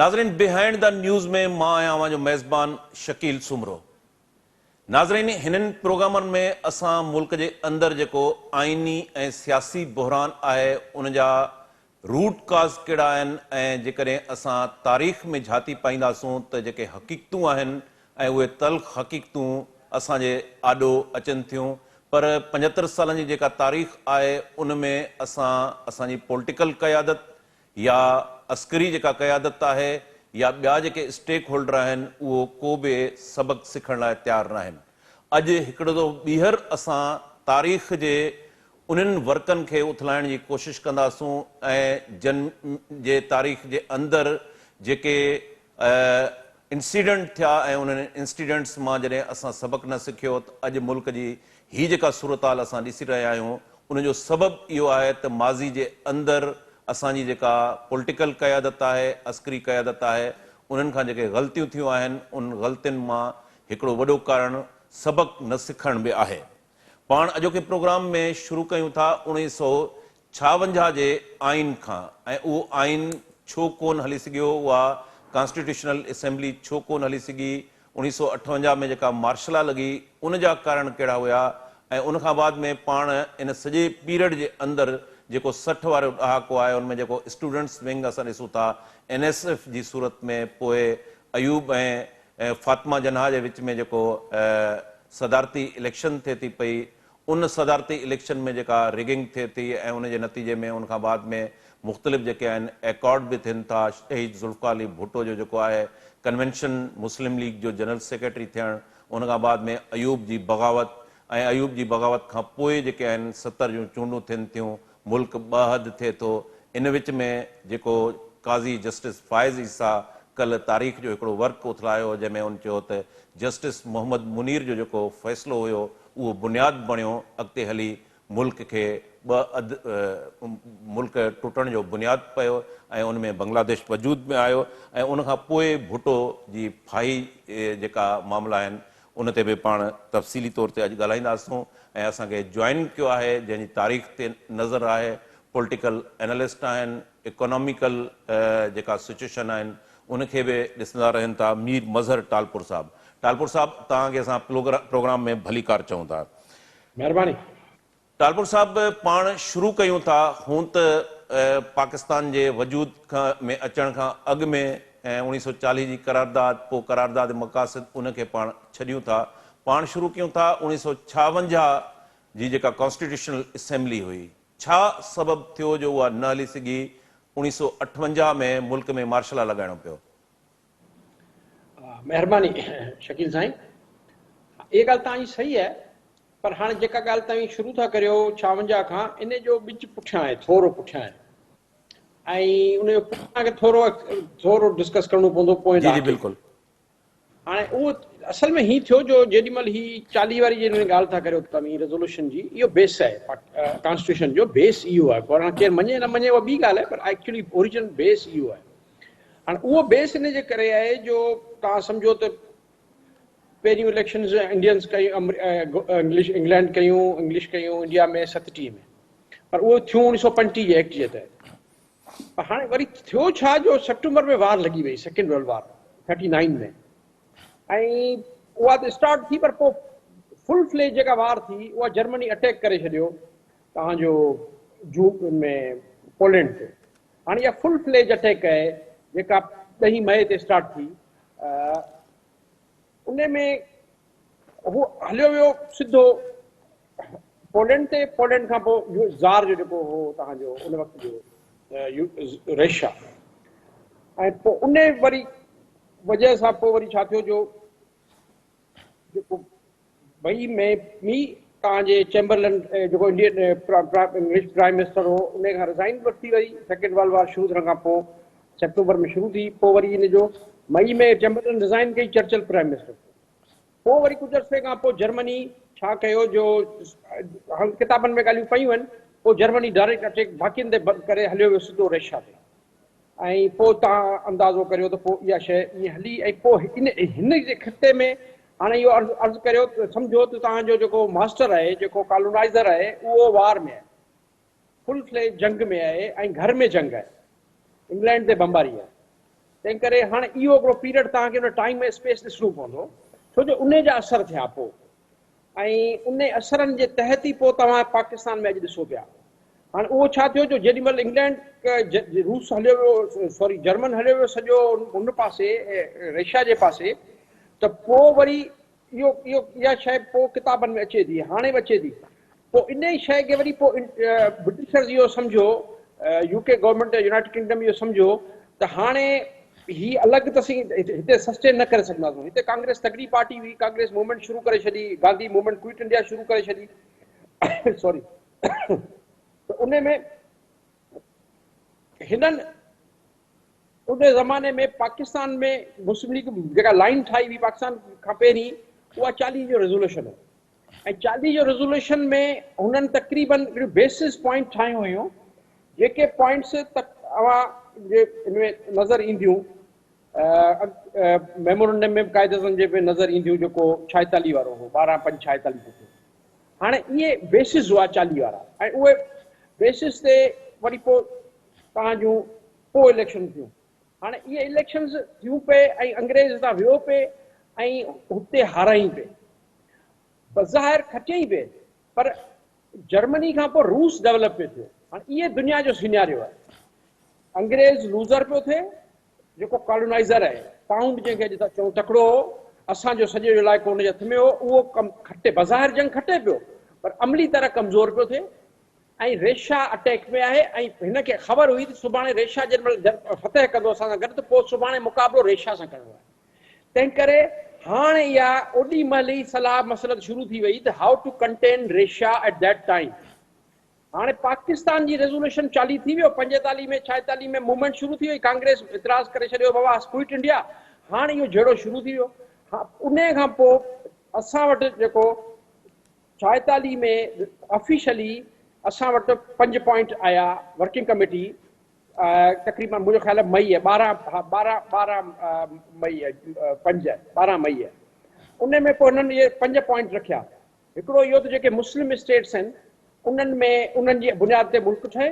नाज़रीन behind the news में मां आहियां अवां जो मेज़बान शकील सुमरो। नाज़रीन हिननि प्रोग्रामनि में असां मुल्क जे अंदरि जेको आइनी ऐं सियासी बहरान आहे उन जा रूट काज़ कहिड़ा आहिनि ऐं जेकॾहिं असां तारीख़ में झाती पाईंदासूं त जेके हक़ीक़तूं आहिनि ऐं उहे तल्ख़ हक़ीक़तूं असांजे आॾो अचनि थियूं। पर 75 सालनि जी जेका तारीख़ आहे उन में असांजी पॉलिटिकल क़यादत या अस्करी जेका क़यादत आहे या ॿिया जेके स्टेक होल्डर आहिनि उहो को बि सबक़ सिखण लाइ तयारु न आहिनि। अॼु हिकिड़ो दफ़ो ॿीहर असां तारीख़ जे उन्हनि वर्कनि खे उथलाइण जी कोशिशि कंदासूं ऐं जन जे तारीख़ जे अंदरि जेके इंसिडेंट थिया ऐं उन्हनि इंसिडेंट्स मां जॾहिं असां सबक़ न सिखियो त अॼु मुल्क जी हीअ जेका सूरत हाल असां ॾिसी रहिया आहियूं उनजो सबबु इहो आहे त माज़ी जे अंदरि असांजी जेका पॉलिटिकल क़यादत आहे अस्करी क़यादत आहे उन्हनि खां जेके ग़लतियूं थियूं आहिनि उन ग़लतियुनि मां हिकिड़ो वॾो कारण सबक़ न सिखण बि आहे। पाण अॼोके प्रोग्राम में शुरू कयूं था 1956 जे आइन खां ऐं उहो आइन छो कोन हली सघियो, उहा कॉन्स्टिट्यूशनल असेंबली छो कोन हली सघी, 1958 में जेका मार्शल लॉ लॻी उन जा कारण कहिड़ा हुआ ऐं उन खां बाद में पाण इन सॼे पीरियड जे अंदरि जेको 60 वारो ॾहाको आहे उनमें जेको स्टूडेंट्स विंग असां ॾिसूं था NSF जी सूरत में, पोइ अयूब ऐं फातिमा जनाह जे विच में जेको सदारती इलेक्शन थिए थी पई, उन सदारती इलेक्शन में जेका रिगिंग थिए थी ऐं उन जे नतीजे में उन खां बाद में मुख़्तलिफ़ जेके आहिनि एकॉर्ड बि थियनि था। शहीद ज़ुल्फ़िकार अली भुट्टो जो जेको आहे कन्वेंशन मुस्लिम लीग जो जनरल सेक्रेटरी थियणु, उन खां बाद में अयूब जी बग़ावत ऐं अयूब जी बग़ावत खां पोइ जेके आहिनि 70 जूं चूंडूं थियनि थियूं, मुल्क ॿ थिए थो। इन विच में जेको काज़ी जस्टिस फ़ाइज़ ईसा कल्ह तारीख़ जो हिकिड़ो वर्क उथलायो जंहिंमें उन चयो त जस्टिस मोहम्मद मुनीर जो जेको फ़ैसिलो हुयो उहो बुनियादु बणियो अॻिते हली मुल्क खे मुल्क टुटण जो बुनियादु पियो ऐं उन में बांग्लादेश वजूद में आयो ऐं उन खां पोइ भुट्टो जी फाही जेका मामला आहिनि उन ते बि पाण तफ़सीली तौर ते अॼु ॻाल्हाईंदासूं। ऐं असांखे जॉइन कयो आहे जंहिंजी तारीख़ ते नज़र आहे, पॉलिटिकल एनालिस्ट आहिनि, इकोनॉमिकल जेका सिचुएशन आहिनि उनखे बि ॾिसंदा रहनि था, मीर मज़हर टालपुर साहिबु। टालपुर साहिबु तव्हांखे असां प्रोग्राम में भली कार चऊं था। महिरबानी। टालपुर साहिबु पाण शुरू कयूं था हूं त पाकिस्तान जे वजूद में अचण खां अॻु में 1940 जी करारदाद, पोइ करारदाद मक़ासिद उनखे पाण छॾियूं था। पाण शुरू कयूं था 1956 जी जेका कॉन्स्टिट्यूशनल असेंबली हुई, छा सबबु थियो जो उहा न हली सघी? 1958 में मुल्क में मार्शल लॉ लॻाइणो पियो। महिरबानी शकील साईं, ये ॻाल्हि तव्हांजी सही आहे, पर हाणे जेका ॻाल्हि तव्हां शुरू था करियो 56 खां, इन जो ॿिच पुठियां आहे, थोरो पुठियां आहे ऐं उन जो पुठियां खे थोरो डिस्कस करणो पवंदो पोइ जी जी बिल्कुलु। हाणे उहो असल में हीअं थियो जो जेॾीमहिल ही 40 वारी जॾहिं ॻाल्हि था करियो तव्हां रेज़ोल्यूशन जी, इहो बेस आहे कॉन्स्टिट्यूशन जो, बेस इहो आहे। पर केरु मञे न मञे उहा ॿी ॻाल्हि आहे, पर एक्चुअली ओरिजिनल बेस इहो आहे। हाणे उहो बेस इन जे करे आहे जो तव्हां सम्झो त पहिरियों इलेक्शन्स इंडियंस कयूं, इंग्लैंड कयूं, इंग्लिश कयूं इंडिया में 37 में, पर उहो थियूं 1935 जे एक्ट जे तहत। पर हाणे वरी थियो छा जो सेप्टेंबर में वार लॻी वई, सेकेंड वर्ल्ड वार 39 में, ऐं उहा त स्टार्ट थी पर पोइ फुल फ्लेज जेका वार थी उहा जर्मनी अटैक करे छॾियो तव्हांजो जून में पोलैंड ते। हाणे इहा फुल फ्लेज अटैक आहे जेका 10 मई ते स्टार्ट थी, उन में उहो हलियो वियो सिधो पोलैंड ते। पोलैंड खां पोइ ज़ार जो जेको हो तव्हांजो उन वक़्त जो रशिया, ऐं पोइ उन वरी वजह सां पोइ वरी छा थियो जो जेको मई में तव्हांजे चैम्बरलेन जेको इंडियन इंग्लिश प्राइम मिनिस्टर हो उन खां रिज़ाइन वरिती वई। सेकेंड वर्ल्ड वार शुरू थियण खां पोइ सेप्टेंबर में शुरू थी, पोइ वरी इन जो मई में चैम्बरलेन रिज़ाइन कई, चर्चिल प्राइम मिनिस्टर। पोइ वरी कुझु अर्से खां पोइ जर्मनी छा कयो जो किताबनि में ॻाल्हियूं पयूं आहिनि, पोइ जर्मनी डायरेक्ट अटैक बाक़ियुनि ते बंदि करे हलियो वियो सिधो रशिया ते। ऐं पोइ तव्हां अंदाज़ो करियो त पोइ इहा शइ ईअं हली। ऐं पोइ हिन जे खिते में हाणे इहो अर्ज़ु करियो त सम्झो त तव्हांजो जेको मास्टर आहे, जेको कॉलोनाइज़र आहे, उहो वार में आहे, फुल फ्लेज जंग में आहे ऐं घर में जंग आहे, इंग्लैंड ते बमबारी आहे। तंहिं करे हाणे इहो हिकिड़ो पीरियड तव्हांखे हुन टाइम ऐं स्पेस ॾिसणो पवंदो, छो जो उन जा असर थिया पोइ, ऐं उन असरनि जे तहत ई पोइ तव्हां पाकिस्तान में अॼु ॾिसो पिया। हाणे उहो छा थियो जो जेॾीमहिल इंग्लैंड रूस हलियो वियो, सॉरी जर्मन हलियो वियो सॼो उन पासे रशिया जे पासे, त पोइ वरी इहा शइ पोइ किताबनि में अचे थी, हाणे बि अचे थी। पोइ इन ई शइ खे वरी पोइ ब्रिटिशर्स इहो सम्झो, यूके गवर्नमेंट यूनाइटेड किंगडम इहो सम्झो त हाणे ही अलॻि त असीं हिते सस्टेन न करे सघंदासीं। हिते कांग्रेस तगड़ी पार्टी हुई, कांग्रेस मूवमेंट शुरू करे छॾी, गांधी मूवमेंट क्विट इंडिया शुरू करे छॾी सॉरी त उन में हिननि उन ज़माने में पाकिस्तान में मुस्लिम लीग जेका लाइन ठाही हुई पाकिस्तान खां पहिरीं, उहा 40 जो रेज़ोल्यूशन हो, ऐं 40 जो रेज़ोल्यूशन में हुननि तक़रीबन बेसिस पॉइंट ठाहियूं हुयूं, जेके पॉइंट्स तव्हां जे हिन में नज़र ईंदियूं, मेमोरेंडम में क़ाइदे आज़म जे में नज़र ईंदियूं, जेको 46 वारो हो, 12/5/46 जो। हाणे इहे बेसिस हुआ 40 वारा, ऐं उहे बेसिस ते वरी पोइ तव्हां जूं पोइ इलेक्शन थियूं। हाणे इहे इलेक्शन्स थियूं पे ऐं अंग्रेज़ हितां वियो पे ऐं हुते हाराई पे, बज़ाहिर खटियई पे, पर जर्मनी खां पोइ रूस डेवलप पियो थियो। हाणे इहे दुनिया जो सिनेरियो आहे। अंग्रेज़ लूज़र पियो थिए, जेको कॉलोनाइज़र आहे, पाउंड जंहिंखे अॼु था चऊं तकिड़ो हो, असांजो सॼो इलाइक़ो हुनजे हथ में हो, उहो कमु खटे, बज़ाहिर जंग खटे पियो, पर अमली तरह कमज़ोर पियो थिए। ऐं रेशा अटैक में आहे, ऐं हिनखे ख़बर हुई त सुभाणे रेशा जेॾीमहिल फतेह कंदो असां सां गॾु, त पोइ सुभाणे मुक़ाबिलो रेशा सां करिणो आहे। तंहिं करे हाणे इहा ओॾी महिल ई सलाह मसलत शुरू थी वई त हाउ टू कंटेन रेशा एट दैट टाइम। हाणे पाकिस्तान जी रेज़ोल्यूशन 40 थी वियो, 45 में 46 में मूवमेंट शुरू थी वई, कांग्रेस इतराज़ करे छॾियो बाबा क्विट इंडिया। हाणे इहो जहिड़ो शुरू थी वियो। उन खां पोइ असां वटि जेको 46 में ऑफिशियली असां वटि 5 पॉइंट आया वर्किंग कमेटी, तक़रीबन मुंहिंजो ख़्याल आहे मई आहे, 12 मई आहे, 12 मई आहे। उन में पोइ हुननि इहे 5 पॉइंट रखिया। हिकिड़ो इहो त जेके मुस्लिम स्टेट्स आहिनि उन्हनि में उन्हनि जी बुनियाद ते मुल्क ठहे,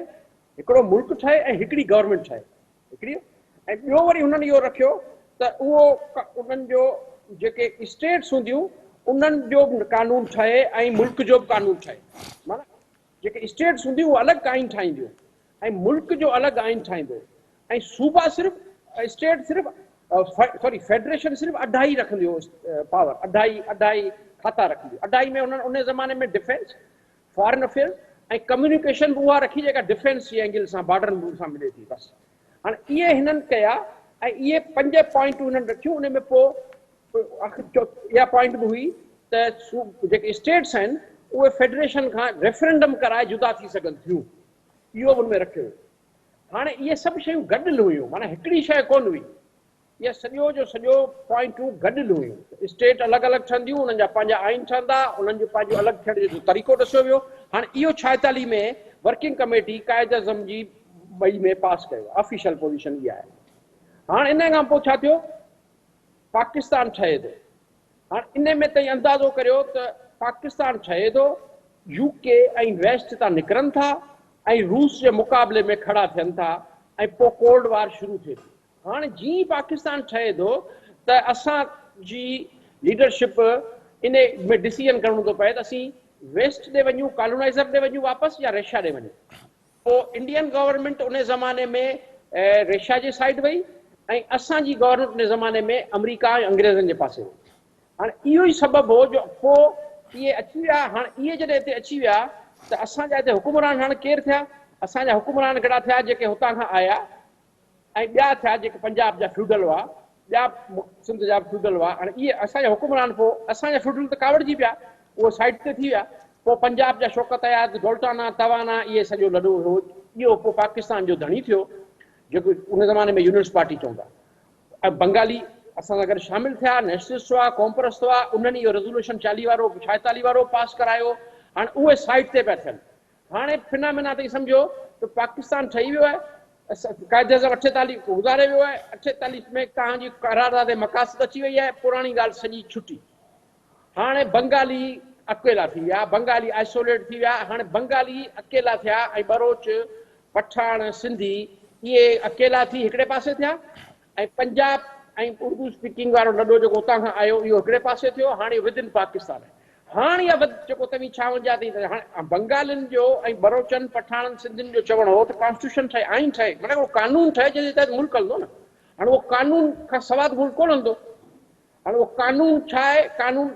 हिकिड़ो मुल्क ठहे ऐं हिकिड़ी गवर्नमेंट ठहे हिकिड़ी। ऐं ॿियो वरी हुननि इहो रखियो त उहो उन्हनि जो जेके स्टेट्स हूंदियूं उन्हनि जो बि कानून ठहे ऐं मुल्क जो बि कानून ठहे। माना जेके स्टेट्स हूंदियूं उहे अलॻि आइन ठाहींदियूं ऐं मुल्क जो अलॻि आइन ठाहींदो, ऐं सूबा सिर्फ़ु स्टेट सिर्फ़ु सॉरी फेडरेशन सिर्फ़ु 2.5 रखंदी हो पावर, 2.5 खाता रखंदी। 2.5 में उन्हनि उन ज़माने में डिफेंस, फॉरेन अफेयर्स ऐं कम्युनिकेशन बि उहा रखी जेका डिफेंस जी एंगल सां बॉर्डर सां मिले थी बसि। हाणे इहे हिननि कया ऐं इहे 5 पॉइंट हुननि रखियूं। उन में पोइ इहा पॉइंट बि हुई त जेके स्टेट्स आहिनि उहे फेडरेशन खां रेफरेंडम कराए जुदा थी सघनि थियूं, इहो बि हुनमें रखियो। हाणे इहे सभु शयूं गॾियल हुयूं, माना हिकिड़ी शइ कोन हुई, इहा सॼो जो सॼो पॉइंटूं गॾियल हुयूं। स्टेट अलॻि अलॻि ठहंदियूं, उन्हनि जा पंहिंजा आइन ठहंदा, उन्हनि जो पंहिंजो अलॻि थियण जो तरीक़ो ॾिसियो वियो। हाणे इहो 46 में वर्किंग कमेटी क़ाइद आज़म जी मई में पास कयो, ऑफिशियल पोजीशन इहा आहे। हाणे इन खां पोइ छा थियो, पाकिस्तान ठहे थो। हाणे इन में ताईं अंदाज़ो करियो त पाकिस्तान ठहे थो, यूके ऐं वेस्ट तां निकिरनि था ऐं रूस जे मुक़ाबले में खड़ा थियनि था, ऐं पोइ कोल्ड वार शुरू थिए थी। हाणे जीअं पाकिस्तान ठहे थो त असांजी लीडरशिप इन में डिसीजन करणो थो पए त असीं वेस्ट ॾे वञूं, कॉलोनाइज़र ॾे वञूं वापसि, या रशिया ॾे वञूं। पोइ इंडियन गवर्नमेंट उन ज़माने में रशिया जे साइड वई ऐं असांजी गवर्नमेंट उन ज़माने में अमेरिका ऐं अंग्रेज़नि जे पासे वई। हाणे इहो ई सबबु हो जो पोइ इहे अची विया। हाणे इहे जॾहिं हिते अची विया त असांजा हिते हुकुमरान हाणे केरु थिया, असांजा हुकुमरान कहिड़ा थिया जेके हुतां खां आया, ऐं ॿिया थिया जेके पंजाब जा फ्यूडल हुआ, ॿिया सिंध जा फ्यूडल हुआ। हाणे इहे असांजा हुकुमरान, पोइ असांजा फ्यूडल त कावड़जी पिया, उहो साइड ते थी विया। पोइ पंजाब जा शौकत आयात, दोल्टाना, तवाना, इहे सॼो लॾो हो। इहो पोइ पाकिस्तान जो धणी थियो, जेको उन ज़माने में यूनिस्ट पार्टी चवंदा। ऐं बंगाली असां सां गॾु शामिल थिया, नेशनलिस्ट हुआ, कॉम्प्रेस हुआ। उन्हनि इहो रेज़ोल्यूशन 40 वारो 46 वारो पास करायो। हाणे उहे साइड ते पिया थियनि। हाणे फिनामिना ताईं सम्झो त पाकिस्तान ठही वियो आहे, क़ाइदे आज़म 48 गुज़ारे वियो आहे। 48 में तव्हांजी करारदाद मक़ासद अची वई आहे, पुराणी ॻाल्हि सॼी छुटी। हाणे बंगाली अकेला थी विया, बंगाली आइसोलेट थी विया। हाणे बंगाली अकेला थिया ऐं बरोच, पठान, सिंधी इहे अकेला थी हिकिड़े पासे थिया, ऐं पंजाब ऐं उर्दू स्पीकिंग वारो लॾो जेको उतां खां आयो इहो हिकिड़े पासे थियो, हाणे विद इन पाकिस्तान आहे। हाणे इहा जेको तव्हीं 56 ताईं हाणे बंगालियुनि जो ऐं बलोचनि पठाणनि सिंधियुनि जो चवणु हो त कॉन्स्टिट्यूशन ठहे, आइन ठहे, मतिलबु उहो कानून ठहे जंहिंजे तहत मुल्क हलंदो न। हाणे उहो कानून खां सवाइ मुल्क कोन हलंदो। हाणे उहो कानून छा आहे, कानून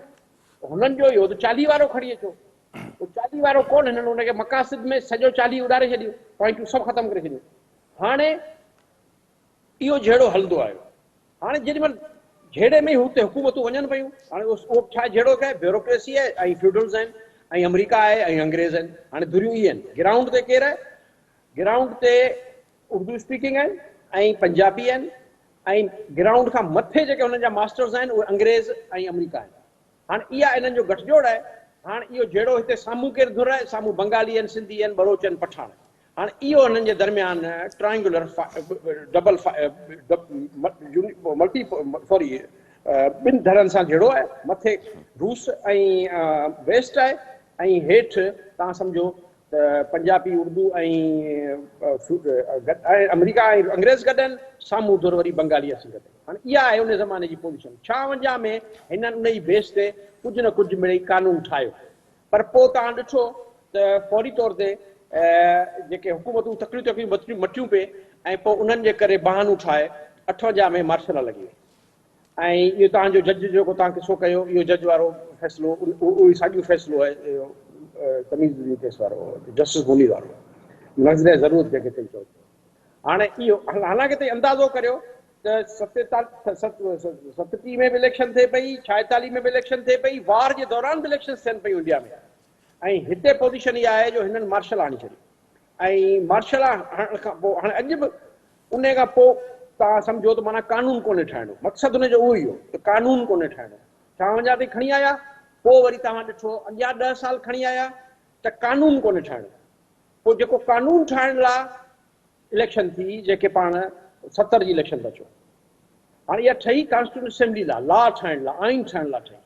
हुननि जो ई हो त 40 वारो खणी अचो, उहो 40 वारो कोन, हिननि हुनखे मक़ासिद में सॼो 40 उॾारे छॾियो, पॉइंटूं सभु ख़तमु करे छॾियूं। हाणे इहो जहिड़ो हलंदो आयो। हाणे जेॾीमहिल जहिड़े में ई हुते हुकूमतूं वञनि पियूं, हाणे उहो छा जहिड़ो आहे, ब्यूरोक्रेसी आहे ऐं फ्यूडल्स आहिनि ऐं अमेरिका आहे ऐं अंग्रेज़ आहिनि। हाणे धुरियूं इहे आहिनि। ग्राउंड ते केरु आहे? ग्राउंड ते उर्दू स्पीकिंग आहिनि ऐं पंजाबी आहिनि ऐं ग्राउंड खां मथे जेके हुननि जा मास्टर्स आहिनि उहे अंग्रेज़ ऐं अमेरिका आहिनि। हाणे इहा इन्हनि जो गठजोड़ आहे। हाणे इहो जहिड़ो हिते साम्हूं केरु धुर आहे, साम्हूं बंगाली आहिनि, सिंधी आहिनि, बलोच आहिनि, पठान। हाणे इहो हिननि जे दरमियान ट्राइंगुलर डबल मल्टी सॉरी ॿिनि धरनि सां जहिड़ो आहे। मथे रूस ऐं वेस्ट आहे ऐं हेठि तव्हां सम्झो त पंजाबी उर्दू ऐं अमेरिका ऐं अंग्रेज़ गॾु आहिनि, साम्हूं धुर वरी बंगाली अची गॾु। हाणे इहा आहे उन ज़माने जी पोज़ीशन। 56 में हिननि उन ई बेस ते कुझु न कुझु मिड़ई कानून ठाहियो। पर पोइ तव्हां ॾिठो त फौरी तौर ते जेके हुकूमतूं तकड़ियूं मटियूं पिए ऐं पोइ उन्हनि जे करे बहानूं ठाहे 58 में मार्शल लॻी वई। ऐं इहो तव्हांजो जज जेको तव्हां किसो कयो, इहो जज वारो फ़ैसिलो उहो ई साॻियो फ़ैसिलो आहे, तमीज़ केस वारो, जस्टिस मुनीर वारो, नज़र ज़रूरत जेके चई चओ। हाणे इहो हालांकि तव्हां अंदाज़ो करियो त 37 में बि इलेक्शन थिए पई, 46 में बि इलेक्शन थिए पई, वार जे दौरान बि इलेक्शन थियनि पियूं इंडिया में। ऐं हिते पोज़ीशन इहा आहे जो हिननि मार्शल आणी छॾी ऐं मार्शल हणण खां पोइ हाणे अॼु बि उन खां पोइ तव्हां सम्झो त माना कानून कोन्हे ठाहिणो। मक़सदु हुनजो उहो ई हो त कानून कोन्हे ठाहिणो। 56 ते खणी आया, पोइ वरी तव्हां ॾिठो अॻियां 10 साल खणी आया त कानून कोन्हे ठाहिणो। पोइ जेको कानून ठाहिण लाइ इलेक्शन थी, जेके पाण 70 जी इलेक्शन था चओ, हाणे इहा ठही कॉन्स्टिट्यूशन असेंबली लाइ, लॉ ठाहिण लाइ, आइन ठाहिण लाइ ठही।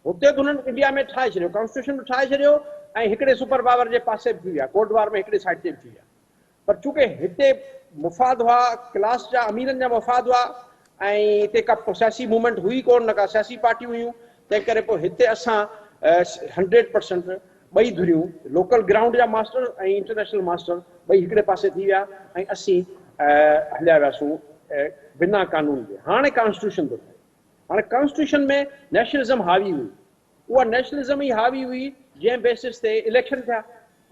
हुते त हुननि इंडिया में ठाहे छॾियो, कॉन्स्टिट्यूशन बि ठाहे छॾियो ऐं हिकिड़े सुपर पावर जे पासे बि थी विया, कोर्ट वार में हिकिड़े साइड ते बि थी विया। पर चूंकि हिते मुफ़ाद हुआ, क्लास जा अमीरनि जा मुफ़ाद हुआ ऐं हिते का सियासी मूवमेंट हुई कोन, न का सियासी पार्टियूं हुयूं, तंहिं करे पोइ हिते असां 100% ॿई धुरियूं, लोकल ग्राउंड जा मास्टर ऐं इंटरनेशनल मास्टर ॿई हिकिड़े पासे थी विया ऐं असीं हलिया वियासीं बिना कानून जे। हाणे कॉन्स्टिट्यूशन थो ठहे। हाणे कॉन्स्टिट्यूशन में नेशनलिज़म हावी हुई, उहा नेशनलिज़म ई हावी हुई जंहिं बेसिस ते इलेक्शन थिया।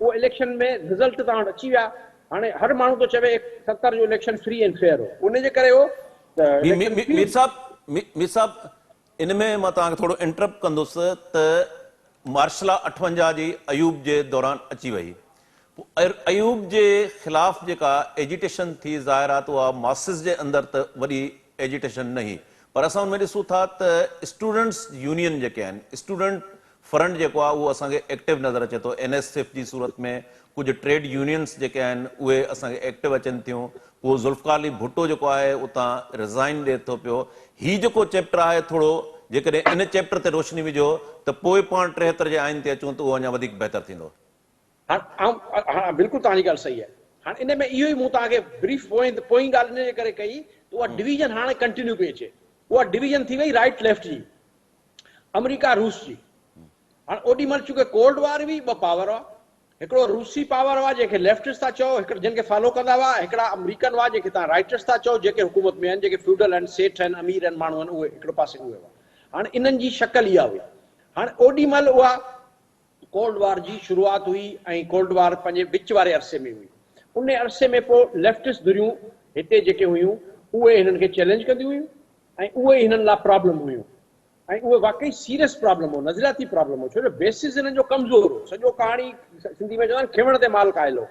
उहो इलेक्शन में रिज़ल्ट तव्हां वटि अची विया। हाणे हर माण्हू थो चवे 70 जो इलेक्शन फ्री एंड फेयर हो, उनजे करे हो मीर साहब इन में मां तव्हांखे थोरो इंटरप्ट कंदुसि त मार्शल 58 जी अयूब जे दौरान अची वई। अयूब जे ख़िलाफ़ जेका एजिटेशन थी, ज़ाहिर आहे त उहा मासिस जे अंदरि त वॾी एजिटेशन न हुई, पर असां हुनमें ॾिसूं था त स्टूडेंट्स यूनियन जेके आहिनि, स्टूडेंट फ्रंट जेको आहे उहो असांखे एक्टिव नज़र अचे थो। NSF जी सूरत में कुझु ट्रेड यूनियन्स जेके आहिनि उहे असांखे एक्टिव अचनि थियूं। पोइ ज़ुल्फ़िकार अली भुट्टो जेको आहे उतां रिज़ाइन ॾिए थो पियो। हीउ जेको चैप्टर आहे थोरो जेकॾहिं इन चैप्टर ते रोशनी विझो त पोइ पाण 73 जे आइन ते अचूं त उहो अञा वधीक बहितर थींदो। हा बिल्कुलु तव्हांजी ॻाल्हि सही आहे। हाणे इन में इहो ई मूं तव्हांखे ब्रीफ पोइ ॻाल्हि इन जे करे कई त उहा डिवीजन हाणे कंटिन्यू पई अचे। उहा डिवीजन थी वई राइट लेफ्ट जी, अमेरिका रूस जी। हाणे ओॾी महिल चूंकि कोल्ड वार बि ॿ पावर हुआ, हिकिड़ो रूसी पावर हुआ जंहिंखे लेफ्टिस्ट था चओ, जिनखे फॉलो कंदा हुआ, हिकिड़ा अमेरिकन हुआ जेके तव्हां राइटिस्ट था चओ, जेके हुकूमत में आहिनि, जेके फ्यूडल आहिनि, सेठ आहिनि, अमीर आहिनि, माण्हू आहिनि, उहे हिकिड़ो पासे उहे हुआ। हाणे इन्हनि जी शक्ल इहा हुई। हाणे ओॾी महिल उहा कोल्ड वार जी शुरूआत हुई ऐं कोल्ड वार पंहिंजे विच वारे अरसे में हुई। उन अरसे में पोइ लेफ्टिस्ट धुरियूं हिते जेके हुयूं उहे हिननि खे चैलेंज कंदियूं हुयूं ऐं उहे हिननि लाइ प्रॉब्लम हुयूं ऐं उहे वाकई सीरियस प्रॉब्लम हो, नज़रियाती प्रॉब्लम हो, छो जो बेसिस हिननि जो कमज़ोर हो। सॼो कहाणी सिंधी में चवंदा आहिनि खिवण ते माल खाइलो,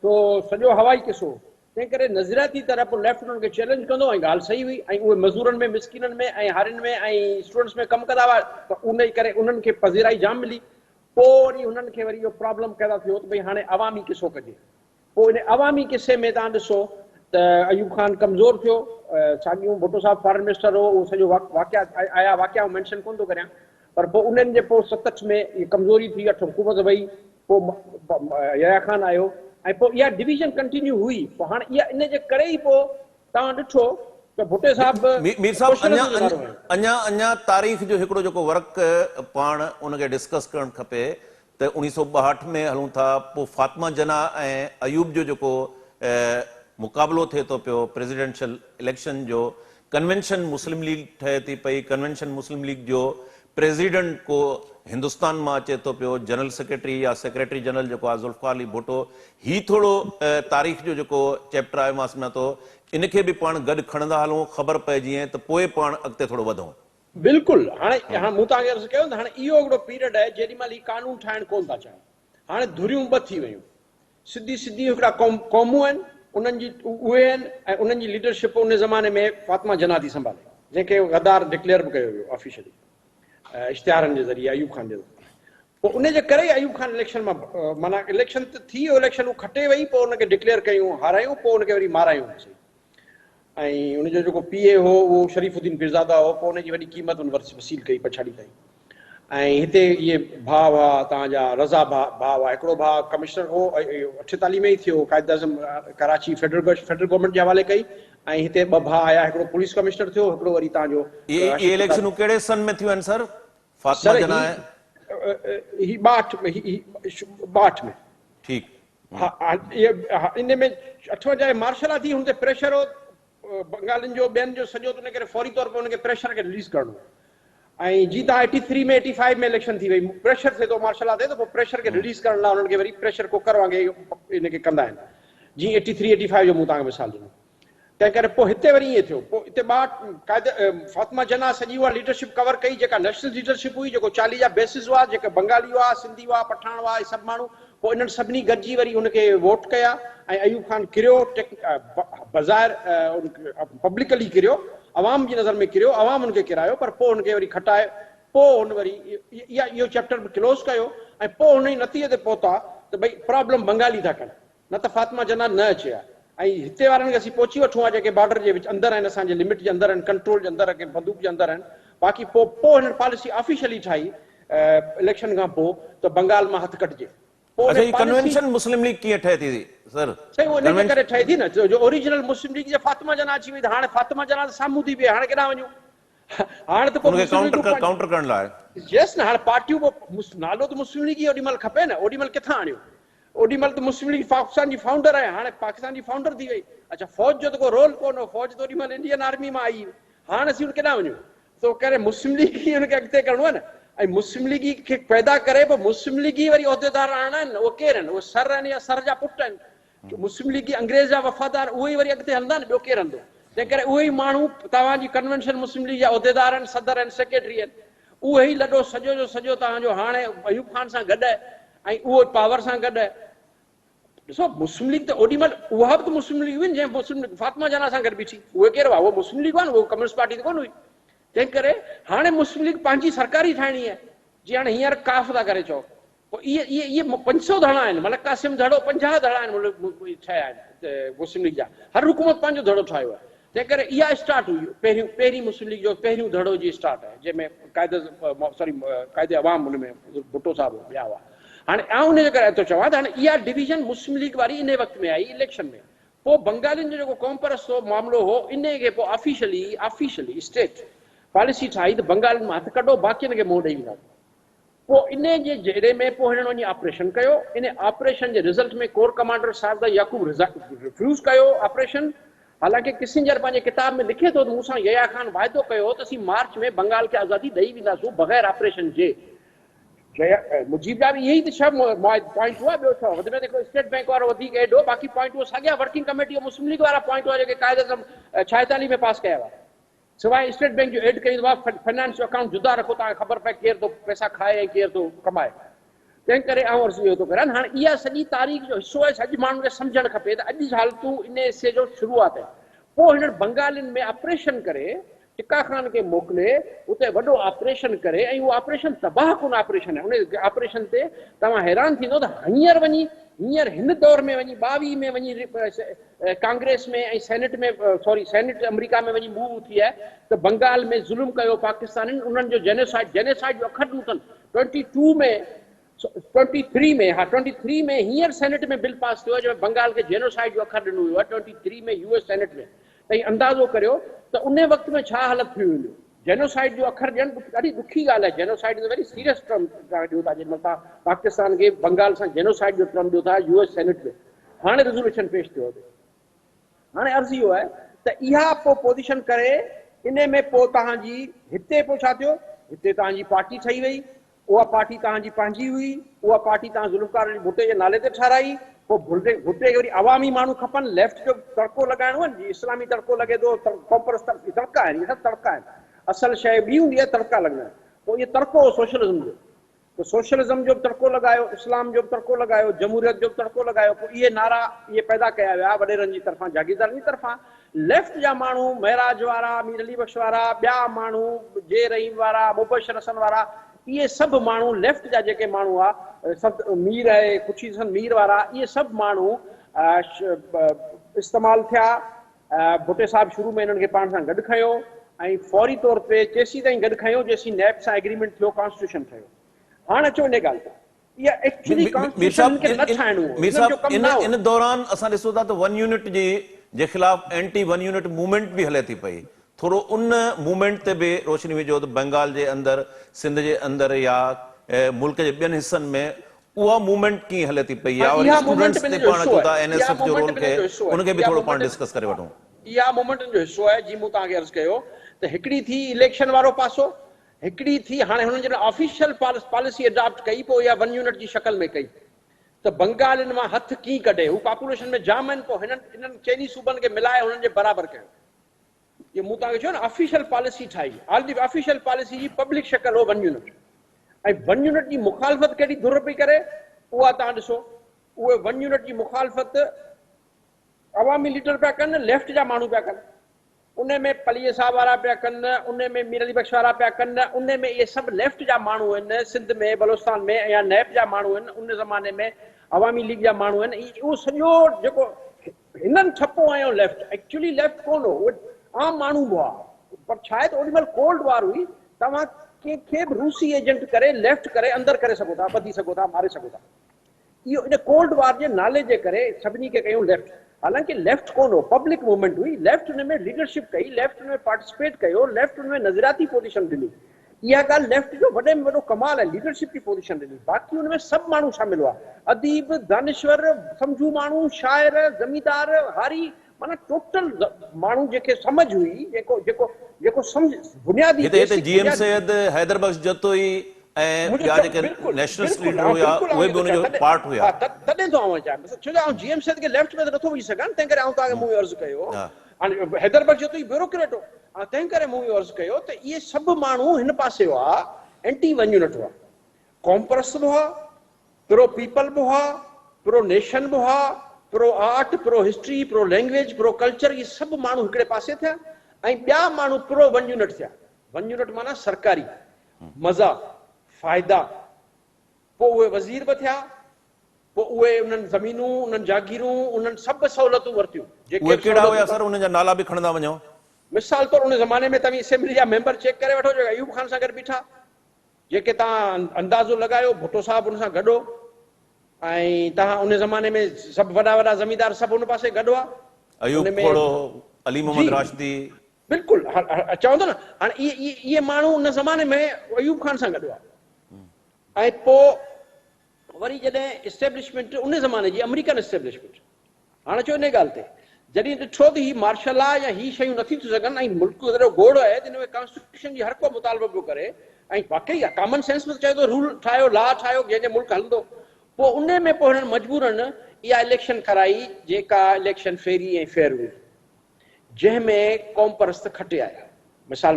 तो सॼो हवाई किसो। तंहिं करे नज़रियाती तरह पोइ लेफ्ट उन्हनि खे चैलेंज कंदो ऐं ॻाल्हि सही हुई ऐं उहे मज़दूरनि में, मिसकिननि में ऐं हारियुनि में ऐं स्टूडेंट्स में कमु कंदा हुआ, त उन ई करे उन्हनि खे पज़ीराई जाम मिली। पोइ वरी हुननि खे वरी इहो प्रॉब्लम पैदा थियो त भई हाणे अवामी किसो कजे। पोइ इन अवामी किसे में तव्हां ॾिसो त अयूब ख़ान कमज़ोर थियो, साॻियूं भुट्टो साहब फॉरेन मिनिस्टर हो, उहो सॼो वाक़िया आया, वाक़िया मेंशन कोन थो करियां, पर पोइ उन्हनि जे पोइ 67 में इहा कमज़ोरी थी, 8 हुकूमत वई, पोइ यहया ख़ान आयो ऐं पोइ इहा डिवीजन कंटिन्यू हुई। पोइ हाणे इहा इन जे करे ई पोइ तव्हां ॾिठो त भुट्टे साहब मीर साहब क्वेश्चन अञा जो जवाब आहिनि। अञा अञा तारीख़ जो हिकिड़ो जेको वर्क पाण उनखे डिस्कस करणु खपे त 1962 में हलूं था, पोइ फातिमा जना ऐं अयूब जो जेको मुक़ाबलो थिए थो पियो प्रेसिडेंशियल इलेक्शन जो, कन्वेंशन मुस्लिम लीग ठहे थी पई, कन्वेंशन मुस्लिम लीग जो प्रेसिडेंट को हिंदुस्तान मां अचे थो पियो, जनरल सेक्रेटरी या सेक्रेटरी जनरल जेको आहे ज़ुल्फ़िकार अली भुट्टो। ही थोरो तारीख़ जो जेको चैप्टर आहे मां सम्झां थो इनखे बि पाण गॾु खणंदा हलूं, ख़बर पए जीअं त पोइ पाण अॻिते थोरो वधूं। बिल्कुलु। हाणे मूं तव्हांखे अर्ज़ु कयो न, हाणे इहो हिकिड़ो पीरियड आहे जेॾी महिल ही कानून ठाहिण कोन था चाहिनि। हाणे धुरियूं ॿ थी वियूं, सिधी हिकिड़ा क़ौमूं आहिनि, उन्हनि जी उहे आहिनि ऐं उन्हनि जी लीडरशिप उन ज़माने में फातिमा जना थी संभाले, जंहिंखे गद्दार डिक्लेयर बि कयो वियो ऑफिशियली इश्तिहारनि जे ज़रिए अयूब खान जे ज़रिए। पोइ उनजे करे ई अयूब खान इलेक्शन मां माना इलेक्शन त थी वियो, इलेक्शन हू खटे वई, पोइ उनखे डिक्लेयर कयूं, हारायूं, पोइ उनखे वरी मारायूं। ऐं उनजो जेको पीए हो उहो शरीफ़ुद्दीन पिरज़ादा हो, पोइ उनजी वॾी क़ीमत उन वसील कई, पछाड़ी कई। ऐं हिते इहे भाउ हुआ तव्हांजा, रज़ा भाउ हुआ, हिकिड़ो भाउ कमिश्नर हो 48 में ई थियो, क़ाइद आज़म कराची फेडरल गवर्नमेंट जे हवाले कई। ऐं हिते ॿ भाउ आया, हिकिड़ो पुलिस कमिश्नर थियो, हिकिड़ो वरी तव्हांजो ये इलेक्शनूं कहिड़े सन में थियूं आहिनि सर? फातिमा जना आहे 62 में। ठीकु। हा, इन में 58 मार्शल थी, हुन ते प्रेशर हो बंगालिन जो ॿियनि जो सॼो, त उन करे फौरी तौर पे उनखे प्रेशर खे रिलीज़ करणो। ऐं जीअं तव्हां 83 में 85 में इलेक्शन थी वई, प्रेशर थिए थो मार्शल थिए, त पोइ प्रेशर खे रिलीज़ करण लाइ उन्हनि खे वरी प्रेशर कुकर वांगुरु इनखे कंदा आहिनि, जीअं 83 85 जो मूं तव्हांखे मिसाल ॾिनो। तंहिं करे पोइ हिते वरी ईअं थियो, पोइ हिते फातिमा जना सॼी उहा लीडरशिप कवर कई जेका नेशनल लीडरशिप हुई, जेको 40 जा बेसिस हुआ, जेके बंगाली हुआ, सिंधी हुआ, पठान हुआ, सभु माण्हू। पोइ इन्हनि सभिनी गॾिजी वरी हुनखे वोट कया ऐं अयूब खान किरियो, बज़ाहिर पब्लिकली किरियो, अवाम जी नज़र में किरियो, अवाम हुनखे किरायो, पर पोइ हुनखे वरी खटाए, पोइ हुन वरी इहो चैप्टर बि क्लोज़ कयो। ऐं पोइ हुन ई नतीजे ते पहुता त भई प्रॉब्लम बंगाली था कनि, न त फातिमा जना न अचे हा। ऐं हिते वारनि खे असीं पहुची वठूं हा, जेके बॉर्डर जे अंदरि आहिनि, असांजे लिमिट जे अंदरि आहिनि, कंट्रोल जे अंदरि, बंदूक जे अंदरि आहिनि। बाक़ी पोइ हिननि पॉलिसी ऑफिशियली ठाही इलेक्शन खां पोइ त बंगाल मां हथ कटिजे। अच्छा, ये कन्वेंशन मुस्लिम लीग कीअं ठहे थी सर? सही उन जे करे ठहे थी न, जो ओरिजिनल मुस्लिम लीग जे फातिमा जना अची वई, त हाणे फातिमा जना त साम्हूं थी बीहे, हाणे केॾांहुं वञूं? हाणे त पोइ काउंटर करण लाइ यस न, हाणे पार्टियूं नालो त मुस्लिम लीग ई ओॾी महिल खपे न, ओॾी महिल किथां आणियो? ओॾी महिल त मुस्लिम लीग पाकिस्तान जी फाउंडर आहे, हाणे पाकिस्तान जी फाउंडर थी वई। अच्छा, फौज जो त को रोल कोन हो, फौज त ओॾी महिल इंडियन आर्मी मां आई, हाणे असीं केॾांहुं वञूं? तो करे मुस्लिम लीग ई हुनखे अॻिते करिणो आहे न। ऐं मुस्लिम लीग खे पैदा करे पोइ मुस्लिम लीग ई वरी उहिदेदार आणणा आहिनि, उहे केरु आहिनि? उहे सर आहिनि या सर जा पुट आहिनि। मुस्लिम लीग अंग्रेज़ जा वफ़ादार, उहे ई वरी अॻिते हलंदा न, ॿियो केरु हलंदो? तंहिं करे उहे ई माण्हू तव्हांजी कन्वेंशन मुस्लिम लीग जा उहिदेदार आहिनि, सदर आहिनि, सेक्रेटरी आहिनि। उहे ई लॾो सॼो जो सॼो तव्हांजो हाणे अयूब खान सां गॾु आहे ऐं उहो पावर सां गॾु आहे। ॾिसो, मुस्लिम लीग त ओॾी महिल उहा बि त मुस्लिम लीग हुई जंहिं मुस्लिम फातिमा जना सां गॾु बीठी, उहे केरु हुआ? उहो मुस्लिम लीग हुआ न, उहो कम्युनिस्ट पार्टी त कोन हुई। तंहिं करे हाणे मुस्लिम लीग पंहिंजी सरकारी ठाहिणी आहे, जीअं हाणे हींअर काफ था करे चओ। पोइ इहे 500 धड़ा आहिनि, मलिक कासिम धड़ो 50 धड़ा आहिनि, छह आहिनि मुस्लिम लीग जा, हर हुकूमत पंहिंजो धड़ो ठाहियो आहे। तंहिं करे इहा स्टार्ट हुई, पहिरीं मुस्लिम लीग जो पहिरियों धड़ो जी स्टार्ट आहे, जंहिंमें क़ाइदे अवाम हुन में भुट्टो साहिबु ॿिया हुआ। हाणे उनजे करे थो चवां त हाणे इहा डिवीजन मुस्लिम लीग वारी इन वक़्त में आई इलेक्शन में। पोइ बंगालियुनि जो जेको कॉम्परस हो मामिलो हो, इन खे पोइ ऑफिशियली स्टेट पॉलिसी ठाही त बंगालियुनि मां हथु कढो, बाक़ियुनि खे मुंहुं ॾेई विया। पोइ इन जे जहिड़े में पोइ हिननि वञी ऑपरेशन कयो। इन ऑपरेशन जे रिज़ल्ट में कोर कमांडर साहिब याकूब रिफ्यूज़ कयो ऑपरेशन। हालांकि किसिंजर पंहिंजे किताब में लिखे थो त मूंसां यया खान वाइदो कयो त असीं मार्च में बंगाल खे आज़ादी ॾेई वेंदासीं बग़ैर ऑपरेशन जे। मुजीब जा बि इहे ई त छह पॉइंट हुआ, ॿियो छा? वधि में हिकिड़ो स्टेट बैंक वारो वधीक एड हो, बाक़ी पॉइंट उहो साॻिया वर्किंग कमेटी मुस्लिम लीग वारा पॉइंट हुआ जेके क़ाइदे आज़म 46 में पास कया हुआ। सिवाइ स्टेट बैंक जो एड कई फाइनेंस जो अकाउंट जुदा रखो, तव्हांखे ख़बर पए केरु थो पैसा खाए ऐं केरु थो कमाए। तंहिं करे अर्ज़ु इहो थो करनि, हाणे इहा सॼी तारीख़ जो हिसो आहे, अॼु माण्हुनि खे सम्झणु खपे त अॼु हालतूं इन हिसे जो शुरूआत आहे। पोइ हिननि बंगालियुनि में ऑपरेशन करे टिका खान खे मोकिले, उते वॾो ऑपरेशन करे, ऐं उहो ऑपरेशन तबाह कोन ऑपरेशन आहे। उन ऑपरेशन ते तव्हां हैरान थींदो त हींअर हिन दौर में वञी 22 में वञी कांग्रेस में ऐं सेनेट में सेनेट अमेरिका में वञी मूव थी आहे त बंगाल में ज़ुल्म कयो पाकिस्तानियुनि, उन्हनि जो जेनेसाइड जो अखर ॾिनो अथनि। 23 में हींअर सेनेट में बिल पास थियो आहे जंहिंमें बंगाल खे जेनोसाइड जो अखर ॾिनो वियो आहे, 23 में यूएस सेनेट में। तव्हीं अंदाज़ो करियो त उन वक़्त में छा हालत थी वेंदियूं। जेनोसाइड जो अखर ॾियणु ॾाढी ॾुखी ॻाल्हि आहे। Genocide is very serious term ॾियो था, जंहिंमहिल तव्हां पाकिस्तान खे बंगाल सां जेनोसाइड जो टर्म ॾियो था US सेनेट में। हाणे रेज़ोल्यूशन पेश थियो आहे। हाणे अर्ज़ु इहो आहे त इहा पोइ पोज़ीशन करे इन में पोइ तव्हांजी हिते पोइ छा थियो, हिते तव्हांजी पार्टी ठही वई, उहा पार्टी तव्हांजी पंहिंजी हुई, उहा पार्टी तव्हां ज़ुल्फ़िकार अली भुट्टो जे नाले ते ठाराई। पोइ भुट्टे खे वरी अवामी माण्हू खपनि, लेफ्ट जो तड़को लॻाइणो आहे, इस्लामी तड़को लॻे थो, कॉम्प्रेस तड़का आहिनि, इहे सभु तड़का आहिनि। असल शइ ॿी हूंदी आहे, तड़का लॻंदा आहिनि। पोइ इहो तड़को सोशलिज़म जो, तो सोशलिज़म जो बि तड़को लॻायो, इस्लाम जो बि तड़को लॻायो, जमहूरियत जो बि तड़को लॻायो। पोइ इहे नारा इहे पैदा कया विया वॾेरनि जी तरफ़ां, जागीरदारनि जी तरफ़ां। लेफ्ट जा माण्हू, महराज वारा, मीर अली बख्श वारा, ॿिया माण्हू, जे रहीम वारा, मुबशर हसन वारा, इहे सभु माण्हू लेफ्ट जा जेके माण्हू आहे, सभु मीर आहे, खुशी हसन मीर वारा, इहे सभु माण्हू इस्तेमालु थिया। भुट्टे साहिबु शुरू में इन्हनि खे पाण सां गॾु खयो ऐं फौरी तौर ते चेसीं ताईं गॾु खयो जेसीं नैब सां एग्रीमेंट थियो, कॉन्स्टिट्यूशन ठहियो। हाणे अचो इन ॻाल्हि ते, इहा एक्चुअली कॉन्स्टिट्यूशन खे न ठाहिणो हो, मीर इन्हनि जो साहब, कमु न हो। इन दौरान असां ॾिसूं था त वन यूनिट जे ख़िलाफ़ एंटी वन यूनिट मूवमेंट बि हले थी पई। थोरो उन मूवमेंट ते बि रोशनी विझो त बंगाल जे अंदरि, सिंध जे अंदरि या मुल्क जे ॿियनि हिसनि में उहा मूवमेंट कीअं हले थी पई, या वरी स्टूडेंट्स ते पाण अचूं था NSF जो रोल खे, उनखे बि थोरो पाण डिस्कस करे वठूं। इहा मूवमेंट जो हिसो आहे। जी मूं तव्हांखे अर्ज़ु कयो त हिकिड़ी थी इलेक्शन वारो पासो, हिकिड़ी थी हाणे हुननि जॾहिं ऑफिशियल पॉलिसी अडॉप्ट कई, पोइ इहा वन यूनिट जी शक्ल में कई त बंगाल इन मां हथ कीअं कढे। हू पॉपुलेशन में जाम आहिनि, पोइ इन्हनि चइनी सूबनि खे मिलाए हुननि जे बराबरि कयो। इहो मूं तव्हांखे चयो न, ऑफिशियल पॉलिसी ठाही। ऑलरेडी ऑफिशियल पॉलिसी जी पब्लिक शक्ल हो वन यूनिट। ऐं वन यूनिट जी मुखालफ़त केॾी धुर पई करे, उहा तव्हां ॾिसो। उहे वन यूनिट जी मुखालफ़त अवामी लीडर पिया कनि, लेफ्ट जा माण्हू पिया कनि। उन में पलीअ साहब वारा पिया कनि, उन में मीर अली बख्श वारा पिया कनि, उन में इहे सभु लेफ्ट जा माण्हू आहिनि। सिंध में, बलोचिस्तान में या नैब जा माण्हू आहिनि, उन ज़माने में अवामी लीग जा माण्हू आहिनि। उहो सॼो जेको हिननि ठपो आयो लेफ्ट, एक्चुअली लेफ्ट कोन हो, उहे आम माण्हू हुआ। पर छा आहे त ओॾी महिल कोल्ड वार हुई, तव्हां कंहिंखे बि रूसी एजेंट करे लेफ्ट करे अंदरि करे सघो था, ॿधी सघो था, मारे सघो था। इहो इन कोल्ड वार जे नाले जे करे सभिनी खे कयूं लेफ्ट। हालांकि लेफ्ट कोन हो, पब्लिक मूवमेंट हुई। लेफ्ट हुन में लीडरशिप कई, लेफ्ट हुन में पार्टिसिपेट कयो, लेफ्ट हुन में नज़रियाती पोजीशन ॾिनी। इहा ॻाल्हि लेफ्ट जो वॾे में वॾो कमाल आहे, लीडरशिप जी पोजीशन ॾिनी। बाक़ी हुन में सभु माण्हू शामिल हुआ, अदीब, दानिश्वर, सम्झू माण्हू, शाइर, ज़मींदार, हारी, माना टोटल माण्हू जेके समझ हुई, जेको जेको जेको सम्झ बुनियादी हिते GM सैयद, हैदर बख्श जतोई ऐं ॿिया जेके नेशनलिस्ट लीडर हुआ, उहे बि उनजो पार्ट हुआ। तॾहिं थो आउं चाहियां, छो जो GM सैयद खे लेफ्ट में त नथो विझी सघां, तंहिं करे आउं तव्हांखे मूं अर्ज़ु कयो। हाणे हैदर बख्श जतोई ब्यूरोक्रेट हो, तंहिं करे मूं अर्ज़ु कयो त इहे सभु माण्हू हिन पासे हुआ, एंटी वन यूनिट हुआ। कॉम्प्रेस बि हुआ, प्रो पीपल बि हुआ, प्रो नेशन बि हुआ, pro art, pro history, pro language, pro culture, इहे सभु माण्हू हिकिड़े पासे थिया। ऐं ॿिया माण्हू प्रो वन यूनिट थिया। वन यूनिट माना सरकारी मज़ा, फ़ाइदा। पोइ उहे वज़ीर बि थिया, पोइ उहे उन्हनि ज़मीनूं, उन्हनि जागीरूं, उन्हनि सभु सहूलियतूं वरितियूं। उहे कहिड़ा हुया सर, उन्हनि जा नाला बि खणंदा वञो। मिसाल तौरु उन ज़माने में तव्हां असेंबली जा मेंबर चेक करे वठो, जेके अयूब ख़ान सां गॾु बीठा, जेके तव्हां अंदाज़ो लॻायो भुट्टो साहिबु हुन सां गॾु हो। ऐं तव्हां उन ज़माने में सभु वॾा वॾा ज़मींदार सभु हुन पासे गॾु हुआ। अयूब खोड़ो, अली मोहम्मद राशिदी, बिल्कुलु चवां थो न। हाणे इहे माण्हू उन ज़माने में अयूब ख़ान सां गॾु हुआ। ऐं पोइ वरी जॾहिं इस्टेब्लिशमेंट उन ज़माने जी अमेरिकन इस्टेब्लिशमेंट, हाणे चओ इन ॻाल्हि ते, जॾहिं ॾिठो त ही मार्शल आहे या ही शयूं नथी थी सघनि ऐं मुल्क एतिरो गोड़ आहे त हिन में कॉन्स्टिट्यूशन जी हर को मुतालबो पियो करे, ऐं वाकई आहे कॉमन सेंस में चए थो रूल ठाहियो, लॉ ठाहियो, जंहिंजे मुल्क हलंदो। पोइ उन में पोइ हिननि मजबूरनि इहा इलेक्शन कराई, जेका इलेक्शन फेरी ऐं फेयर हुई, जंहिंमें क़ौम परस्त खटे आया। मिसाल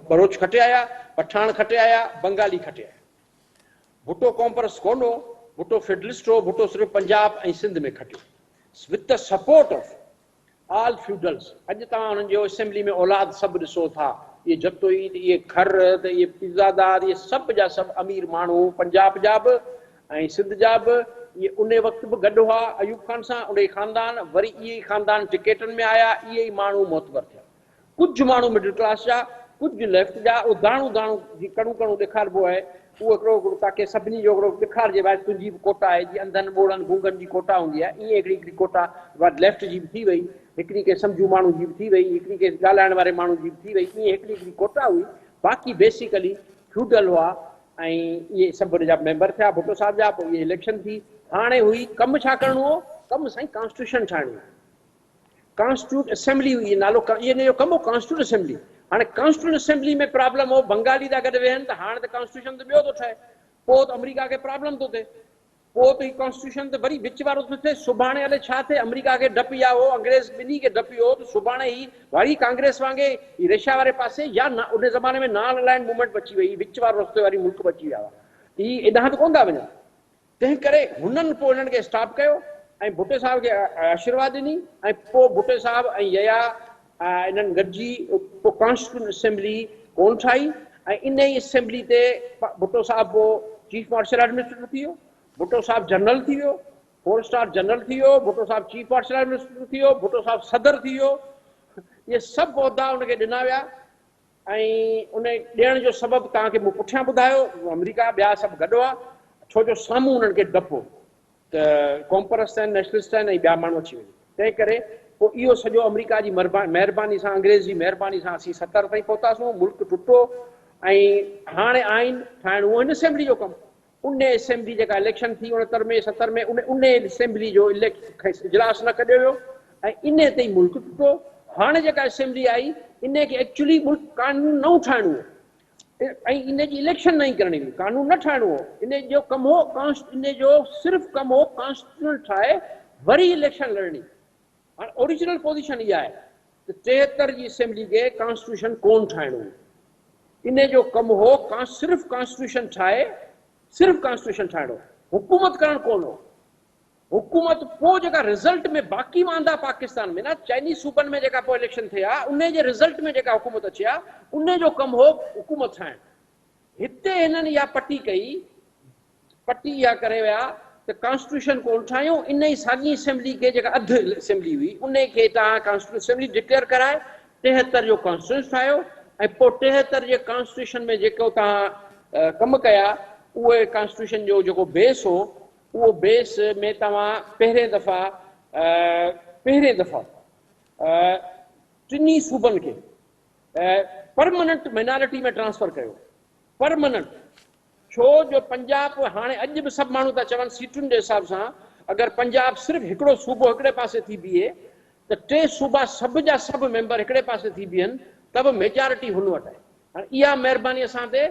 बलोच खटे आया, पठान खटे आया, बंगाली खटे आया। भुट्टो क़ौम परस्त कोन हो, भुट्टो फेडरलिस्ट हो। भुट्टो सिर्फ़ु पंजाब ऐं सिंध में खटियो, with the support of all feudals. अॼु तव्हां हुननि जो असेंबली में औलाद सभु ॾिसो था, इहे जतोई, इहे खर, त इहे पिज़ादार, इहे सभु जा सभु अमीर माण्हू, पंजाब जा बि ऐं सिंध जा बि। इहे उन वक़्तु बि गॾु हुआ अयूब ख़ान सां, उन ख़ानदान। वरी इहे ई ख़ानदान टिकेटनि में आया, इहे ई माण्हू मोतबर थिया। कुझु माण्हू मिडिल क्लास जा, कुझु लेफ्ट जा। उहो दाणू दाणू जी कणू कणू ॾेखारिबो आहे, उहो हिकिड़ो ताकी सभिनी जो हिकिड़ो ॾेखारिजे भाई तुंहिंजी बि कोटा आहे, जीअं अंधनि ॿोड़नि गूंगनि जी कोटा हूंदी आहे, ईअं हिकिड़ी कोटा लेफ्ट जी बि थी वई। हिकिड़ी के सम्झू माण्हू जी बि थी वई, हिकिड़ी के ॻाल्हाइण वारे माण्हू जी बि थी वई, ईअं हिकिड़ी हिकिड़ी कोटा हुई। बाक़ी बेसिकली फ्यूडल हुआ ऐं इहे सभु जा मेंबर थिया भुट्टो साहिब जा। पोइ इहे इलेक्शन थी। हाणे हुई कमु छा करिणो हो? कमु साईं कॉन्स्टिट्यूशन ठाहिणो। कॉन्स्टिट्यूट असेंबली हुई, नालो इन जो कमु हो कॉन्स्टिट्यूट असेंबली। हाणे कॉन्स्टिट्यूट असेंबली में प्रॉब्लम हो, बंगाली था गॾु वेहनि त हाणे त कॉन्स्टिट्यूशन त ॿियो थो ठहे, पोइ त अमेरिका खे प्रॉब्लम थो थिए, पोइ त ही कॉन्स्टिट्यूशन त वरी विच वारो थो थिए। सुभाणे हले छा थिए? अमेरिका खे डपु इहा हो, अंग्रेज़ ॿिन्ही खे डपु इहो हो त सुभाणे ही वरी कांग्रेस वांगुरु रेशा वारे पासे या उन ज़माने में नॉन अलाइंड मूवमेंट अची वई, विच वारो रस्ते वारी मुल्क अची विया हुआ। ही एॾां त कोन था वञनि। तंहिं करे हुननि पोइ हिननि खे स्टॉप कयो ऐं भुट्टे साहिब खे आशीर्वाद ॾिनी ऐं पोइ भुट्टे साहिब ऐं यया इन्हनि गॾिजी पोइ कॉन्स्टिट्यूशन असेंबली कोन ठाही ऐं इन ई असेंबली ते भुट्टो साहिब पोइ चीफ मार्शल एडमिनिस्ट्रेटर थी वियो, भुट्टो साहिब जनरल थी वियो, 4 स्टार जनरल थी वियो, भुट्टो साहिब चीफ मार्शल एडमिनिस्ट्रेटर थी वियो, भुट्टो साहिब सदर थी वियो। इहे सभु उहिदा उनखे ॾिना विया ऐं उन ॾियण जो सबबु तव्हांखे मूं पुठियां ॿुधायो, अमेरिका ॿिया सभु गॾु हुआ, छो जो साम्हूं उन्हनि खे डपु हो त कॉम्परस्ट आहिनि, नेशनलिस्ट आहिनि ऐं ॿिया माण्हू अची वञनि। तंहिं करे पोइ इहो सॼो अमेरिका जी महिरबानी सां, अंग्रेज़ जी महिरबानी सां असीं 70 ताईं पहुतासीं, मुल्क टुटो ऐं हाणे आइन ठाहिणो उहो हिन असेंबली जो कमु। उन असेंबली जेका इलेक्शन थी 69 में 70 में, उन असेंबली जो इजलास न कढियो वियो ऐं इन ते ई मुल्क टुटो। हाणे जेका असेंबली आई इन खे एक्चुअली मुल्क कानून नओं ठाहिणो हो ऐं इन जी इलेक्शन न करणी हुई, कानून न ठाहिणो हो। इन जो कमु हो इन जो सिर्फ़ु कमु हो कॉन्स्टिट्यूशन ठाहे वरी इलेक्शन लड़णी। हाणे ओरिजिनल पोज़ीशन इहा आहे त 73 जी असेंबली खे कॉन्स्टिट्यूशन कोन ठाहिणो हो। इन जो कमु हो सिर्फ़ु कॉन्स्टिट्यूशन ठाहे, सिर्फ़ु कॉन्स्टिट्यूशन ठाहिणो, हुकूमत करणु कोन हो। हुकूमत पोइ जेका रिज़ल्ट में बाक़ी वांदा पाकिस्तान में न चाइनीज़ सूबनि में जेका पोइ इलेक्शन थिया उन जे रिज़ल्ट में जेका हुकूमत अची आहे उन जो कमु हो हुकूमत ठाहिणु। हिते हिननि इहा पटी कई, पटी इहा करे विया त कॉन्स्टिट्यूशन कोन ठाहियूं, इन ई साॻी असेंबली खे जेका अधु असेंबली हुई उन खे तव्हां कॉन्स्टिट्यूशन असेंबली डिक्लेयर कराए 73 जो कॉन्स्टिट्यूशन ठाहियो ऐं पोइ 73 जे कॉन्स्टिट्यूशन में जेको तव्हां कमु कया उहे कॉन्स्टिट्यूशन जो जेको बेस हो उहो बेस में तव्हां पहिरें दफ़ा टिनी सूबनि खे परमानेंट माइनॉरिटी में ट्रांसफर कयो। परमानेंट छो जो पंजाब हाणे अॼु बि सभु माण्हू था चवनि सीटुनि जे हिसाब सां अगरि पंजाब सिर्फ़ु हिकिड़ो सूबो हिकिड़े पासे थी बीहे त 3 सूबा सभु जा सभु मेंबर हिकिड़े पासे थी बीहनि त बि मेजॉरिटी हुन वटि आहे। हाणे इहा महिरबानी असां ते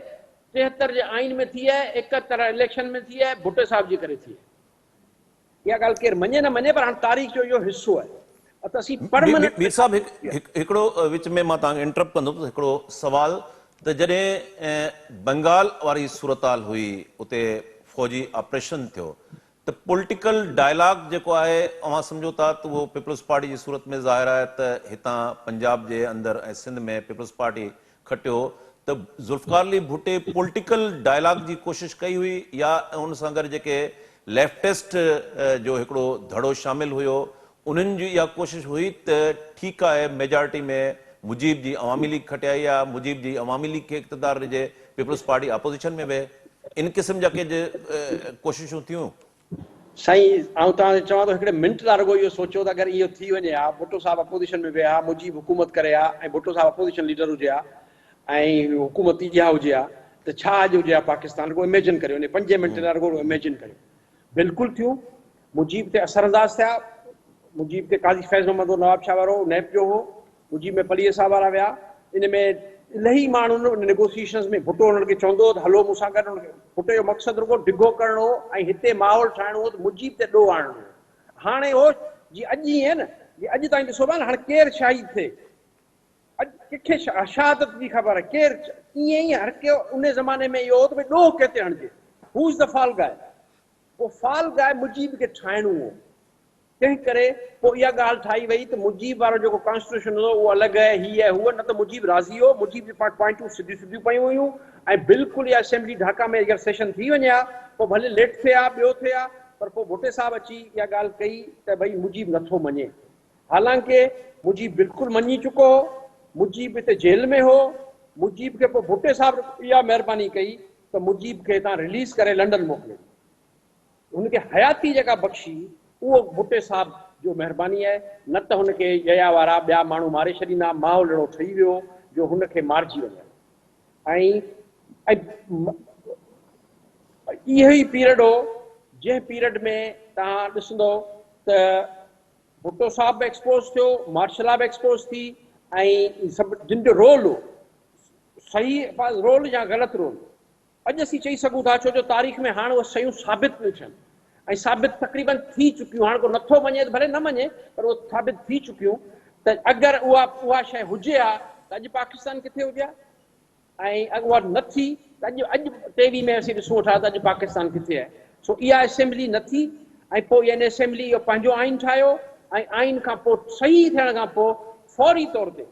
73 जे आइन में थी आहे, 71 इलेक्शन में थी आहे, भुट्टे साहिब जे करे थी आहे। इहा ॻाल्हि केरु मञे न मञे पर हाणे तारीख़ जो इहो हिसो आहे। त असीं परमानेंट मीर साहब हिकिड़ो विच में मां तव्हांखे इंटरप्ट कंदुमि हिकिड़ो सवाल त जॾहिं बंगाल वारी सूरताल हुई उते फौजी ऑपरेशन थियो त पॉलिटिकल डायलॉग जेको आहे अवां सम्झो था त उहो पीपल्स पार्टी जी सूरत में ज़ाहिर आहे त हितां पंजाब जे अंदरि ऐं सिंध में पीपल्स पार्टी खटियो त ज़ुल्फ़िकार अली भुट्टे पॉलिटिकल डायलॉग जी कोशिशि कई हुई या उन सां गॾु जेके लेफ्टिस्ट जो हिकिड़ो धड़ो शामिल हुयो उन्हनि जी इहा कोशिशि हुई त ठीकु आहे मेजॉरिटी में मुजीब जी अवामी लीग खटियाई आहे, मुजीब जी अवामी लीग खे इक़्तिदार ॾिजे, पीपल्स पार्टी अपोज़िशन में विहे, इन क़िस्म जा के कोशिशूं थियूं? साईं आउं तव्हांखे चवां थो हिकिड़े मिंट लाइ रुॻो इहो सोचियो त अगरि इहो थी वञे हा भुट्टो साहिब अपोज़िशन में विया, मुजीब हुकूमत करे हा ऐं भुट्टो साहिब अपोज़िशन लीडर हुजे हा ऐं हुकूमत इहा हुजे हा त छा अॼु हुजे हा पाकिस्तान। रुॻो इमेजिन करियो, 5 मिंट लाइ रुॻो इमेजिन करियो। बिल्कुलु थियूं। मुजीब ते असरअंदाज़ थिया, मुजीब ते काज़ी फैज़ मोहम्मद नवाब शाह वारो नैब जो हो, मुजीब में पलीअ साहब वारा विया। इन में इलाही माण्हू नेगोशिएशन्स में भुट्टो हुननि खे चवंदो हो त हलो मूंसां गॾु। भुट्टे जो मक़सदु रुॻो डिघो करणो हो ऐं हिते माहौल ठाहिणो हो त मुजीब ते ॾोह आणणो हो। हाणे हो जीअं अॼु ईअं आहे न, जीअं अॼु ताईं ॾिसो था न हाणे केरु शहीद थिए, अॼु कंहिंखे शहादत जी ख़बर आहे, केरु ईअं ई हर को उन ज़माने में इहो हो त भई ॾोह किथे हणिजे, हू इज़ द फाल गाय। पोइ फाल गाय मुजीब खे ठाहिणो हो। तंहिं करे पोइ इहा ॻाल्हि ठाही वई त मुजीब वारो जेको कॉन्स्टिट्यूशन हो उहो अलॻि आहे, हीअ आहे हूअ, न त मुजीब राज़ी हो। मुजीब जी पॉइंटूं सिधियूं सिधियूं पयूं हुयूं ऐं बिल्कुलु इहा असेंबली ढाका में अगरि सेशन थी वञे हा पोइ भले लेट थिए हा ॿियो थिए हा पर पोइ भुट्टे साहिब अची इहा ॻाल्हि कई त भई मुजीब नथो मञे। हालांकि मुजीब बिल्कुलु मञी चुको हो, मुजीब हिते जेल में हो। मुजीब खे पोइ भुट्टे साहिब इहा महिरबानी कई त मुजीब खे तव्हां रिलीज़ करे लंडन मोकिलियो। हुनखे हयाती जेका बख़्शी उहो भुट्टे साहिब जो महिरबानी आहे, न त हुनखे जया वारा ॿिया माण्हू मारे छॾींदा, माहौल अहिड़ो ठही वियो जो हुनखे मारिजी वञे। इहो ई पीरियड हो जंहिं पीरियड में तव्हां ॾिसंदो त भुट्टो साहब बि एक्सपोज थियो, मार्शला बि एक्सपोज थी, ऐं सभु जिन जो रोल हो सही रोल या ग़लति रोल, अॼु असीं चई सघूं था, छो जो तारीख़ में हाणे उहे शयूं साबित थियूं थियनि ऐं साबित तक़रीबन थी चुकियूं। हाणे को नथो मञे त भले न मञे, पर उहे साबित थी चुकियूं त अगरि उहा शइ हुजे हा त अॼु पाकिस्तान किथे हुजे हा, ऐं उहा न थी त अॼु 23 में असीं ॾिसूं था त अॼु पाकिस्तान किथे आहे। सो इहा असेंबली न थी, ऐं पोइ यानी असेंबली इहो पंहिंजो आइन ठाहियो, ऐं आइन खां पोइ सही थियण खां पोइ फौरी तौर ते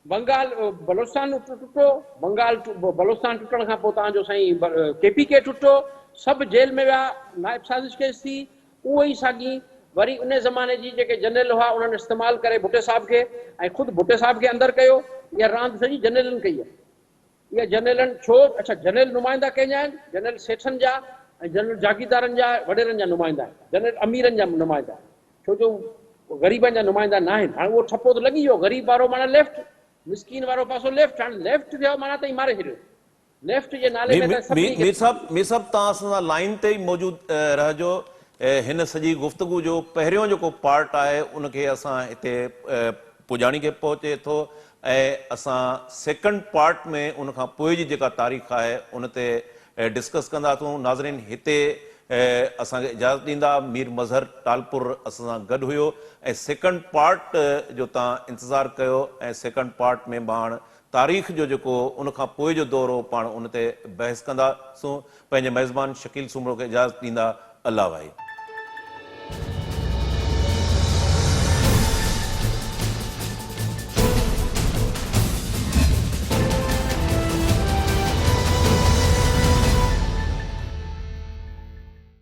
बंगाल बलोचिस्तान टुटो, बलोचिस्तान टुटण खां पोइ तव्हांजो साईं KPK टुटो, सभु जेल में विया, नाइब साज़िश केस थी। उहो ई साॻी वरी उन ज़माने जी जेके जनरल हुआ उन्हनि इस्तेमालु करे भुट्टे साहब खे, ऐं ख़ुदि भुट्टे साहब खे अंदरि कयो। इहा रांदि सॼी जनरलनि कई आहे। इहा जनरलनि छो, अच्छा जनरल नुमाइंदा कंहिंजा आहिनि? जनरल सेठनि जा ऐं जनरल जागीरदारनि जा, वॾेरनि जा नुमाइंदा आहिनि, जनरल अमीरनि जा नुमाइंदा आहिनि, छो जो ग़रीबनि जा नुमाइंदा न आहिनि। हाणे उहो ठपो त लॻी वियो, ग़रीब वारो माना लेफ्ट, मिसकीन वारो पासो लेफ्ट, हाणे लेफ्ट थियो माना त मारे छॾियो। लेफ्ट जे नाले में त मीर साहब तव्हां असां लाइन ते ई मौजूदु रहिजो। हिन सॼी गुफ़्तगू जो पहिरियों जेको पार्ट आहे उनखे असां हिते पुॼाणी खे पहुचे थो, ऐं असां सेकंड पार्ट में उनखां पोइ जी जेका तारीख़ आहे उन ते डिस्कस कंदा थूं। नाज़रीन, हिते असांखे इजाज़त ॾींदा मीर मज़हर टालपुर असां सां गॾु हुयो, ऐं सेकंड पार्ट जो तव्हां इंतज़ारु कयो, ऐं सेकंड पार्ट में पाण तारीख़ जो जेको उनखां पोइ जो दौर हो पाण उन ते बहस कंदासूं। पंहिंजे मेज़बान शकील सुमरो खे इजाज़त ॾींदा। अल्लाह भाई।